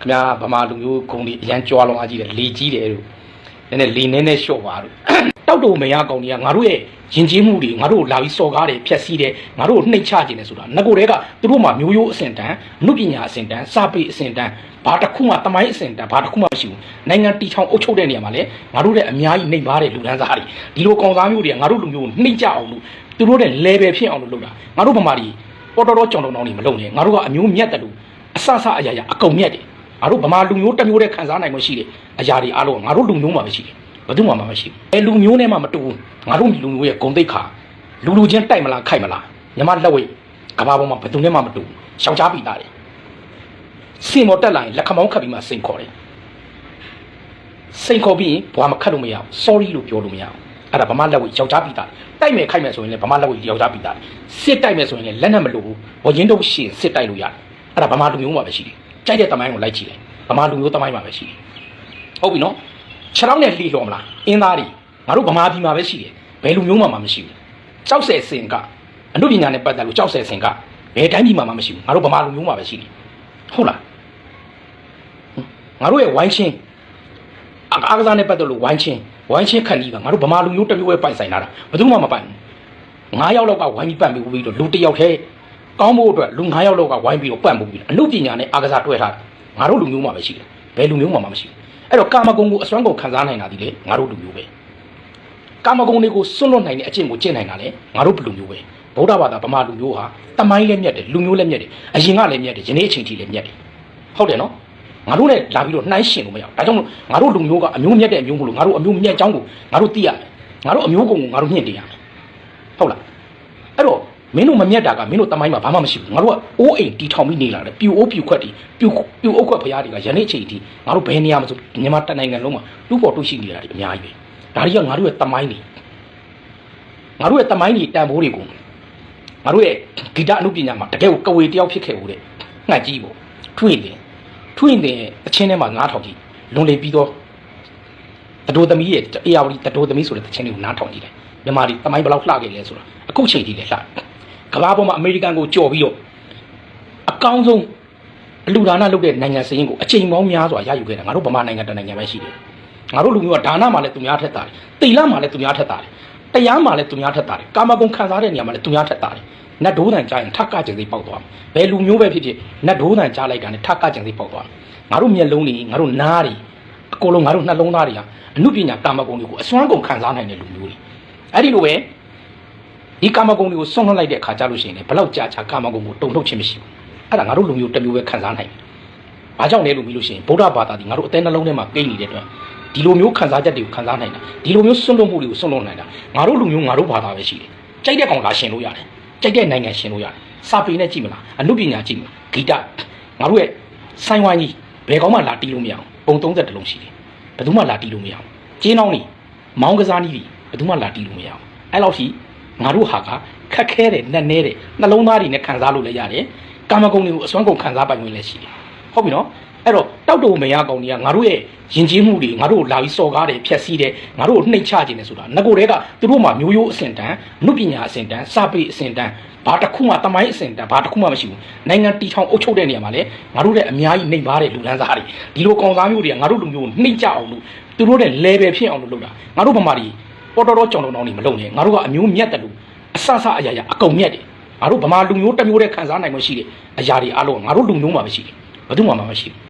ခင်ဗျာဗမာလူမျိုးဂုံဒီအရန်ကြွားလုံးအားကြီးတယ်လေကြီးတယ်လို့နည်းနည်းလေနည်းနည်းလျှော့ပါလို့တောက်တူမရကောင်တွေကငါတို့ရဲ့ယဉ်ကျေးမှုတွေငါတို့လာပြီးစော်ကားတယ်ဖျက်ဆီးတယ်ငါတို့နှိတ်ချခြင်းတယ်ဆိုတာငကိုတွေကသူတို့မှမျိုးရိုးအစဉ်တန်းအမှုပညာအစဉ်တန်းစာပေအစဉ်တန်းဘာတစ်ခုမှတမိုင်းအစဉ်တန်းဘာတစ်ခုမှမရှိဘူးနိုင်ငံတီချောင်းအုပ်ချုပ်တဲ့နေရာမှာလည်းငါတို့ရဲ့အများကြီးနှိမ်ပါတဲ့လူဒန်းစားတွေဒီလိုကောင်သားမျိုးတွေကငါတို့လူမျိုးကိုနှိမ့်ကြအောင်လို့သူတို့တဲ့ level ဖြစ်အောင်လို့လုပ်တာငါတို့ဗမာတွေပေါ်တော်ကြောင်တုံတောင်တွေမလုပ်နဲ့ငါတို့ကအမျိုးမြတ်တယ်လို့အဆအရာရာအကုန်မြတ်တယ်ငါတို့ဗမာလူမျိုးတစ်မျိုးတည်းခံစားနိုင်မှရှိတယ်အရာတွေအားလုံးငါတို့လူမျိုးမှပဲရှိတယ်ဘယ်သူမှမရှိဘူးအဲလူမျိုးနဲ့မှမတူဘူးငါတို့လူမျိုးရဲ့ဂုံတိတ်ခါလူချင်းတိုက်မလားခိုက်မလားညီမလက်ဝဲကဘာပေါ်မှာဘယ်သူနဲ့မှမတူဘူးရှောင်ချပြီးသားတယ်စင်မော်တက်လာရင်လက်ခမောင်းခတ်ပြီးမှစိန်ခေါ်တယ်စိန်ခေါ်ပြီးရင်ဘွာမခတ်လို့မရဘူး sorry လို့ပြောလို့မရဘူးအဲ့ဒါဗမာလက်ဝဲယောက်ျားပြီးသားတိုက်မယ်ခိုက်မယ်ဆိုရင်လည်းဗမာလက်ဝဲယောက်ျားပြီးသားစစ်တိုက်မယ်ဆိုရင်လည်းလက်နဲ့မလို့ဘူးဝရင်တော့ရှင်းစစ်တိုက်လို့ရတယ်အဲ့ဒါဗမာလူမျိုးမှာပဲရှိတယ်ကြိုက်တဲ့တမိုင်းကိုလိုက်ကြည့်လိုက်ဗမာလူမျိုးတမိုင်းမှာပဲရှိတယ်ဟုတ်ပြီနော်ခြေထောက်နဲ့လှီတော်မလားအင်းသားတွေငါတို့ဗမာပြည်မှာပဲရှိတယ်ဘယ်လူမျိုးမှမရှိဘူးကြောက်ဆယ်စင်ကအမှုပညာနဲ့ပတ်သက်လို့ကြောက်ဆယ်စင်ကဘယ်တိုင်းပြည်မှာမရှိဘူးငါတို့ဗမာလူမျိုးမှာပဲရှိတယ်ဟုတ်လားငါတို့ရဲ့ဝိုင်းချင်းအားကစားနဲ့ပတ်သက်လို့ဝိုင်းချင်းခံကြီးကငါတို့ဗမာလူမျိုးတစ်မျိုးပဲပိုင်ဆိုင်လာတာဘယ်သူမှမပိုင်ဘူး9ယောက်လောက်ကဝိုင်းပြီးပတ်ပြီးတော့လူ1ယောက်ထဲကောင်းဖို့အတွက်လူ9ယောက်လောက်ကဝိုင်းပြီးတော့ပတ်ပြီးအမှုပညာနဲ့အားကစားတွဲထားတာငါတို့လူမျိုးမှာပဲရှိတယ်ဘယ်လူမျိုးမှမရှိဘူးအဲ့တော့ကာမဂုဏ်ကိုအစွမ်းကုန်ခံစားနိုင်တာဒီလေငါတို့လူမျိုးပဲကာမဂုဏ်တွေကိုစွန့်လွတ်နိုင်တဲ့အကျင့်ကိုကျင့်နိုင်တာလေငါတို့လူမျိုးပဲဗုဒ္ဓဘာသာဗမာလူမျိုးဟာတမိုင်းလည်းမြတ်တယ်လူမျိုးလည်းမြတ်တယ်အရင်ကလည်းမြတ်တယ်ယနေ့အချိန်ထိလည်းမြတ်တယ်ဟုတ်တယ်နော်ငါတို့နဲ့လာပြီးတော့နှိုင်းရှင်လို့မရဘူးဒါကြောင့်ငါတို့လူမျိုးကအမျိုးမြတ်တဲ့အမျိုးမလို့ငါတို့အမျိုးမြတ်အကြောင်းကိုငါတို့သိရမယ်ငါတို့အမျိုးကုန်ကိုငါတို့မြင့်တင်ရမယ်ဟုတ်လားအဲ့တော့မင်းတို့မမြတ်တာကမင်းတို့တမိုင်းမှာဘာမှမရှိဘူးငါတို့ကအိုးအိမ်တီထောင်ပြီးနေလာတယ်ပြူအိုးပြူခွက်တီပြူအုပ်ခွက်ဖရားတွေကယနေ့အချိန်ထိငါတို့ဘယ်နေရာမှာဆိုမြန်မာတနိုင်ငံလုံးမှာတူးပေါ်တူးရှိနေတာတွေအများကြီးပဲဒါတွေကငါတို့ရဲ့တမိုင်းတွေငါတို့ရဲ့တမိုင်းတွေတန်ဖိုးတွေကိုငါတို့ရဲ့ဂီတအမှုပညာမှာတကယ်ကိုကဝေတယောက်ဖြစ်ခဲ့ဦးတဲ့ငှက်ကြီးပေါ့ထွင့်တယ်အချင်းထဲမှာနားထောင်ကြည့်လွန်လေပြီးတော့တတိုသမီးရဲ့အေယာဝတီတတိုသမီးဆိုတဲ့တချင်းတွေကိုနားထောင်ကြည့်တယ်မြန်မာတွေတမိုင်းဘယ်လောက်လှခဲ့လဲဆိုတာအခုချိန်ကြီးလေလှကမ္ဘာပေါ်မှာအမေရိကန်ကိုကြော်ပြီးတော့အကောင်းဆုံးအလူဒါနလုပ်တဲ့နိုင်ငံစည်းရင်းကိုအချိန်ပေါင်းများစွာရယူခဲ့တာငါတို့ဗမာနိုင်ငံတနိုင်ငံပဲရှိတယ်ငါတို့လူမျိုးကဒါနမှာလည်းသူများထက်တာတယ်တိလမှာလည်းသူများထက်တာတယ်တရားမှာလည်းသူများထက်တာတယ်ကာမဂုဏ်ခံစားတဲ့နေရာမှာလည်းသူများထက်တာတယ်နတ်ဒိုးတန်ကြားရင်ထက်ကကျင်စိတ်ပေါက်သွားမယ်ဘယ်လူမျိုးပဲဖြစ်ဖြစ်နတ်ဒိုးတန်ကြားလိုက်တာနဲ့ထက်ကကျင်စိတ်ပေါက်သွားမယ်ငါတို့မျက်လုံးတွေငါတို့နားတွေအကုန်လုံးငါတို့နှလုံးသားတွေဟာအမှုပညာကာမဂုဏ်တွေကိုအစွမ်းကုန်ခံစားနိုင်တဲ့လူမျိုးတွေအဲ့ဒီလိုပဲဒီကာမဂုဏ်တွေကိုဆွန့်လွတ်လိုက်တဲ့အခါကျလို့ရှိရင်လည်းဘလောက်ကြာကာမဂုဏ်ကိုတုံ့ထုတ်ခြင်းမရှိဘူးအဲ့ဒါငါတို့လူမျိုးတစ်မျိုးပဲခံစားနိုင်တယ်ဘာကြောင့်လဲလို့ပြီးလို့ရှိရင်ဗုဒ္ဓဘာသာဒီငါတို့အသေးနှလုံးထဲမှာကိန်းနေတဲ့အတွက်ဒီလိုမျိုးခံစားချက်တွေကိုခံစားနိုင်တာဒီလိုမျိုးဆွန့်လွတ်မှုတွေကိုဆွန့်လွတ်နိုင်တာငါတို့လူမျိုးငါတို့ဘာသာပဲရှိတယ်ကြိုက်တဲ့ကောင်လာရှင်လို့ရတယ်ကြိုက်တဲ့နိုင်ငံရှင်လို့ရတယ်စာပေနဲ့ကြည့်မလားအမှုပညာကြည့်မလားဂီတငါတို့ရဲ့ဆိုင်းဝိုင်းကြီးဘယ်ကောင်မှလာတီးလို့မရအောင်ပုံ30လုံးရှိတယ်ဘယ်သူမှလာတီးလို့မရအောင်ကျင်းအောင်နေမောင်းကစားနည်းတွေဘယ်သူမှလာတီးလို့မရအောင်အဲ့လောက်ရှိငါတို့ဟာကခက်ခဲတဲ့နက်နဲတဲ့နှလုံးသားတွေနဲ့ခံစားလို့လည်းရတယ်ကာမဂုဏ်တွေကိုအစွမ်းကုန်ခံစားပိုင်ခွင့်လည်းရှိတယ်ဟုတ်ပြီနော်အဲ့တော့တောက်တူမရကောင်တွေကငါတို့ရဲ့ယဉ်ကျေးမှုတွေငါတို့လာပြီးစော်ကားတယ်ဖျက်ဆီးတယ်ငါတို့နှိမ်ချခြင်းတယ်ဆိုတာငကိုတွေကသူတို့မှမျိုးရိုးအစဉ်တန်းအမှုပညာအစဉ်တန်းစာပေအစဉ်တန်းဘာတစ်ခုမှတမိုင်းအစဉ်တန်းဘာတစ်ခုမှမရှိဘူးနိုင်ငံတီထောင်အုပ်ချုပ်တဲ့နေရာမှာလည်းငါတို့ရဲ့အများကြီးနှိမ်ပါတဲ့လူဒန်းစားတွေဒီလိုကောင်သားမျိုးတွေကငါတို့လူမျိုးကိုနှိမ်ကြအောင်လို့သူတို့ရဲ့ level ဖြစ်အောင်လို့လုပ်တာငါတို့ဗမာတွေပေါ်တော်ကြောင်တုံတောင်တွေမလုပ်နဲ့ငါတို့ကအမျိုးမြတ်တယ်လို့အဆအရာရာအကုန်မြတ်တယ်ငါတို့ဗမာလူမျိုးတစ်မျိုးတည်းခံစားနိုင်မှရှိတယ်အရာတွေအားလုံးငါတို့လူမျိုးမှာပဲရှိတယ်ဘယ်သူမှမရှိဘူး